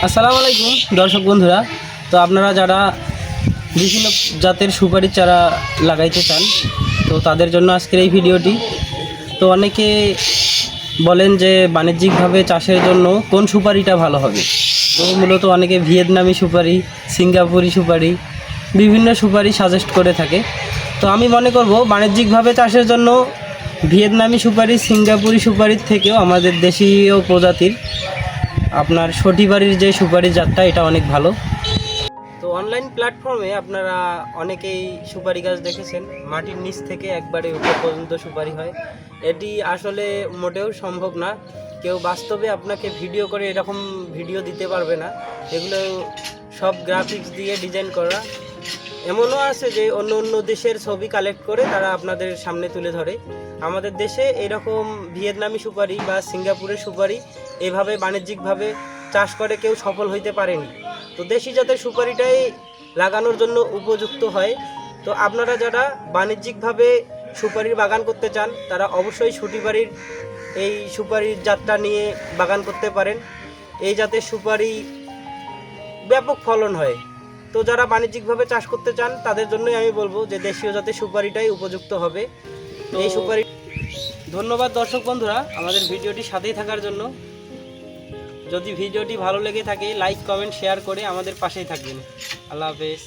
আসসালামু আলাইকুম দর্শক বন্ধুরা। তো আপনারা যারা বিভিন্ন জাতের সুপারির চারা লাগাইতে চান, তো তাদের জন্য আজকের এই ভিডিওটি। তো অনেকে বলেন যে বাণিজ্যিকভাবে চাষের জন্য কোন সুপারিটা ভালো হবে। তো মূলত অনেকে ভিয়েতনামি সুপারি, সিঙ্গাপুরি সুপারি, বিভিন্ন সুপারি সাজেস্ট করে থাকে। তো আমি মনে করব বাণিজ্যিকভাবে চাষের জন্য ভিয়েতনামি সুপারি, সিঙ্গাপুরি সুপারির থেকেও আমাদের দেশীয় প্রজাতির আপনার শটিবাড়ির যে সুপারি জাতটা, এটা অনেক ভালো। তো অনলাইন প্ল্যাটফর্মে আপনারা অনেকেই সুপারি গাছ দেখেছেন, মাটির নিচ থেকে একবারে উপর পর্যন্ত সুপারি হয়। এটি আসলে মোটেও সম্ভব না। কেউ বাস্তবে আপনাকে ভিডিও করে এরকম ভিডিও দিতে পারবে না। এগুলো সব গ্রাফিক্স দিয়ে ডিজাইন করা। এমনও আছে যে অন্য অন্য দেশের ছবি কালেক্ট করে তারা আপনাদের সামনে তুলে ধরে। আমাদের দেশে এরকম ভিয়েতনামি সুপারি বা সিঙ্গাপুরের সুপারি এভাবে বাণিজ্যিকভাবে চাষ করে কেউ সফল হইতে পারেনি। তো দেশি জাতের সুপারিটাই লাগানোর জন্য উপযুক্ত হয়। তো আপনারা যারা বাণিজ্যিকভাবে সুপারির বাগান করতে চান, তারা অবশ্যই শটিবাড়ির এই সুপারির জাতটা নিয়ে বাগান করতে পারেন। এই জাতের সুপারি ব্যাপক ফলন হয়। তো যারা বাণিজ্যিকভাবে চাষ করতে চান তাদের জন্যই আমি বলবো যে দেশীয় জাতের সুপারিটাই উপযুক্ত হবে। তো এই সুপারি। ধন্যবাদ দর্শক বন্ধুরা আমাদের ভিডিওটি সাথেই থাকার জন্য। যদি ভিডিওটি ভালো লেগে থাকে লাইক, কমেন্ট, শেয়ার করে আমাদের পাশেই থাকবেন। আল্লাহ হাফেজ।